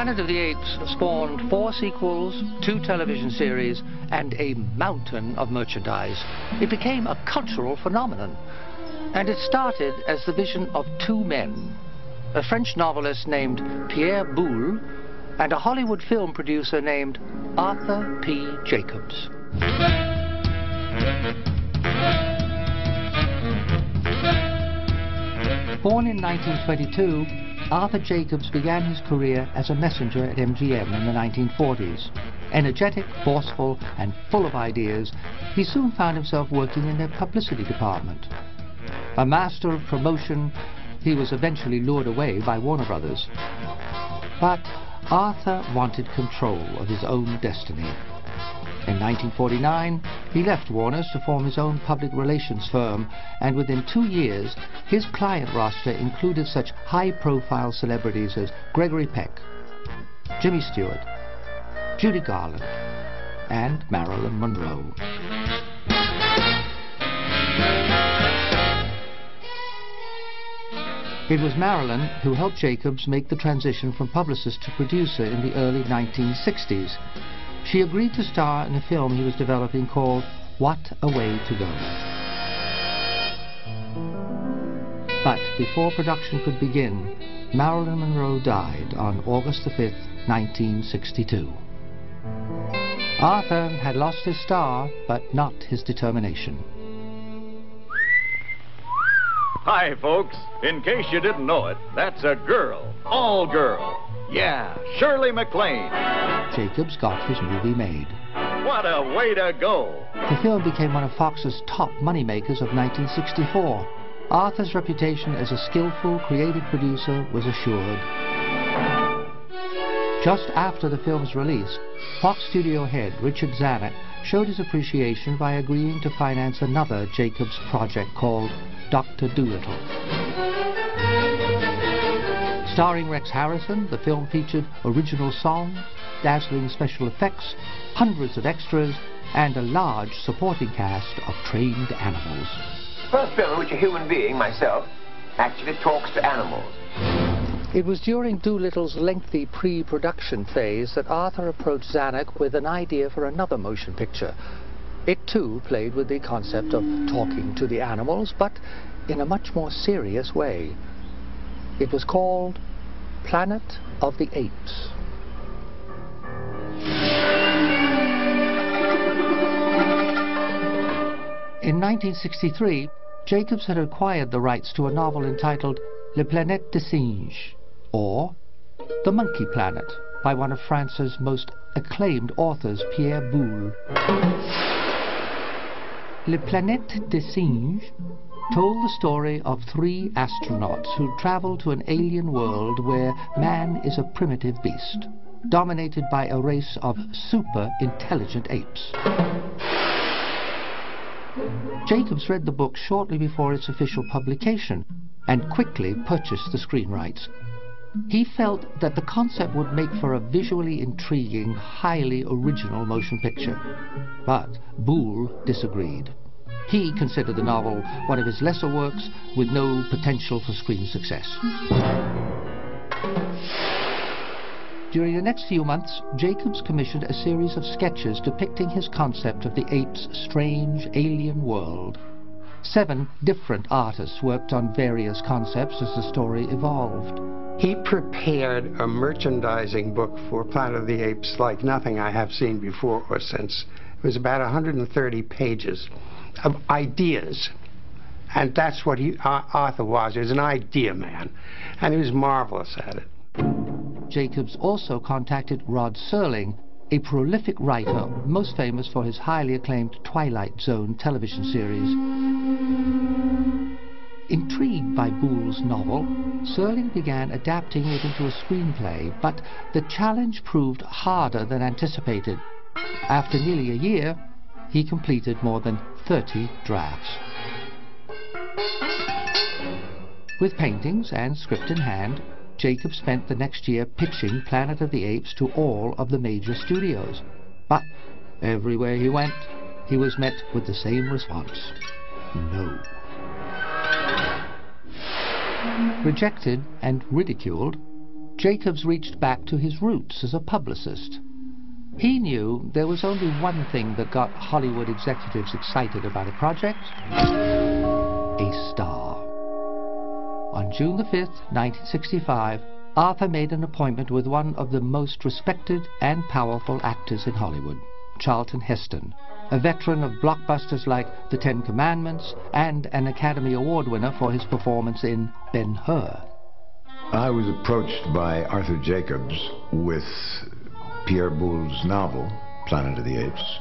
Planet of the Apes spawned 4 sequels, 2 television series, and a mountain of merchandise. It became a cultural phenomenon. And it started as the vision of 2 men, a French novelist named Pierre Boulle and a Hollywood film producer named Arthur P. Jacobs. Born in 1922, Arthur Jacobs began his career as a messenger at MGM in the 1940s. Energetic, forceful, and full of ideas, he soon found himself working in their publicity department. A master of promotion, he was eventually lured away by Warner Brothers. But Arthur wanted control of his own destiny. In 1949, he left Warner's to form his own public relations firm, and within 2 years, his client roster included such high-profile celebrities as Gregory Peck, Jimmy Stewart, Judy Garland, and Marilyn Monroe. It was Marilyn who helped Jacobs make the transition from publicist to producer in the early 1960s. She agreed to star in a film he was developing called What a Way to Go. But before production could begin, Marilyn Monroe died on August the 5th, 1962. Arthur had lost his star, but not his determination. Hi, folks. In case you didn't know it, that's a girl. All girl. Yeah, Shirley MacLaine. Jacobs got his movie made. What a way to go. The film became one of Fox's top moneymakers of 1964. Arthur's reputation as a skillful, creative producer was assured. Just after the film's release, Fox studio head Richard Zanuck showed his appreciation by agreeing to finance another Jacobs project called Dr. Dolittle. Starring Rex Harrison, the film featured original songs, dazzling special effects, hundreds of extras, and a large supporting cast of trained animals. First film in which a human being, myself, actually talks to animals. It was during Doolittle's lengthy pre-production phase that Arthur approached Zanuck with an idea for another motion picture. It too played with the concept of talking to the animals, but in a much more serious way. It was called Planet of the Apes. In 1963, Jacobs had acquired the rights to a novel entitled La Planète des Singes, or The Monkey Planet, by one of France's most acclaimed authors, Pierre Boulle. La Planète des Singes told the story of 3 astronauts who travel to an alien world where man is a primitive beast, dominated by a race of super-intelligent apes. Jacobs read the book shortly before its official publication and quickly purchased the screen rights. He felt that the concept would make for a visually intriguing, highly original motion picture. But Boulle disagreed. He considered the novel one of his lesser works with no potential for screen success. During the next few months, Jacobs commissioned a series of sketches depicting his concept of the ape's strange alien world. 7 different artists worked on various concepts as the story evolved. He prepared a merchandising book for Planet of the Apes like nothing I have seen before or since. It was about 130 pages of ideas. And that's what Arthur was. He was an idea man. And he was marvelous at it. Jacobs also contacted Rod Serling, a prolific writer most famous for his highly acclaimed Twilight Zone television series. Intrigued by Boulle's novel, Serling began adapting it into a screenplay, but the challenge proved harder than anticipated. After nearly a year, he completed more than 30 drafts. With paintings and script in hand, Jacobs spent the next year pitching Planet of the Apes to all of the major studios. But everywhere he went, he was met with the same response: no. Rejected and ridiculed, Jacobs reached back to his roots as a publicist. He knew there was only one thing that got Hollywood executives excited about a project: a star. On June the 5th, 1965, Arthur made an appointment with one of the most respected and powerful actors in Hollywood, Charlton Heston, a veteran of blockbusters like The Ten Commandments and an Academy Award winner for his performance in Ben-Hur. I was approached by Arthur Jacobs with Pierre Boulle's novel, Planet of the Apes,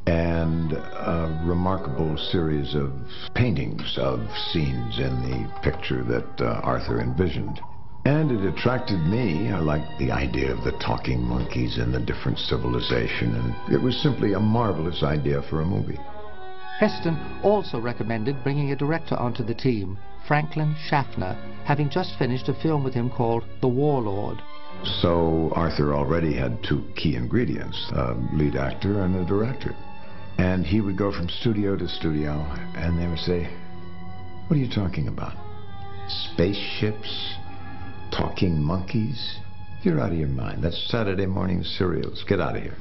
and a remarkable series of paintings of scenes in the picture that Arthur envisioned. And it attracted me. I liked the idea of the talking monkeys and the different civilization, and it was simply a marvelous idea for a movie. Heston also recommended bringing a director onto the team, Franklin Schaffner, having just finished a film with him called The Warlord. So Arthur already had two key ingredients, a lead actor and a director. And he would go from studio to studio, and they would say, "What are you talking about? Spaceships? Talking monkeys? You're out of your mind. That's Saturday morning serials. Get out of here."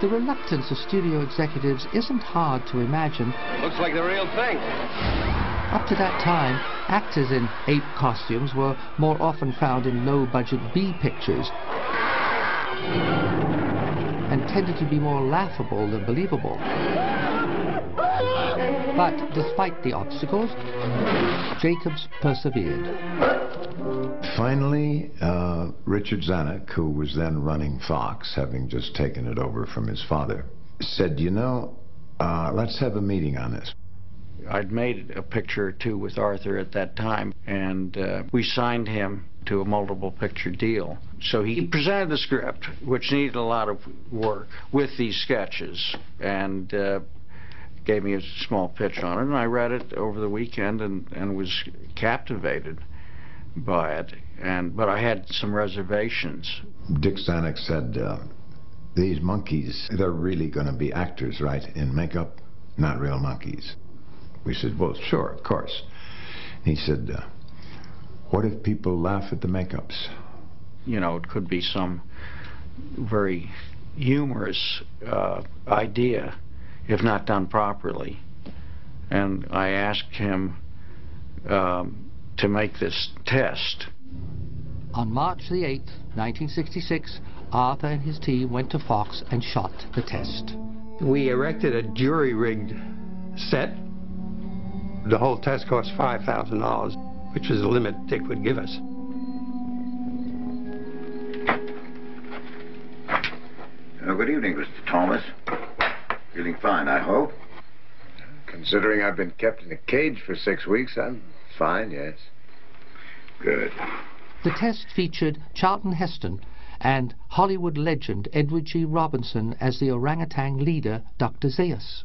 The reluctance of studio executives isn't hard to imagine. Looks like the real thing. Up to that time, actors in ape costumes were more often found in low-budget B pictures and tended to be more laughable than believable. But despite the obstacles, Jacobs persevered. Finally, Richard Zanuck, who was then running Fox, having just taken it over from his father, said, "You know, let's have a meeting on this." I'd made a picture or two with Arthur at that time, and we signed him to a multiple picture deal. So he presented the script, which needed a lot of work, with these sketches, and gave me a small pitch on it, and I read it over the weekend and was captivated by it. But I had some reservations. Dick Zanuck said, "These monkeys, they're really going to be actors, right, in makeup, not real monkeys." We said, "Well, sure, of course." He said, "What if people laugh at the makeups?" You know, it could be some very humorous idea if not done properly. And I asked him to make this test. On March the 8th, 1966, Arthur and his team went to Fox and shot the test. We erected a jury-rigged set. The whole test cost $5,000, which was the limit Dick would give us. Good evening, Mr. Thomas. Feeling fine, I hope? Considering I've been kept in a cage for 6 weeks, I'm fine, yes. Good. The test featured Charlton Heston and Hollywood legend Edward G. Robinson as the orangutan leader, Dr. Zaius.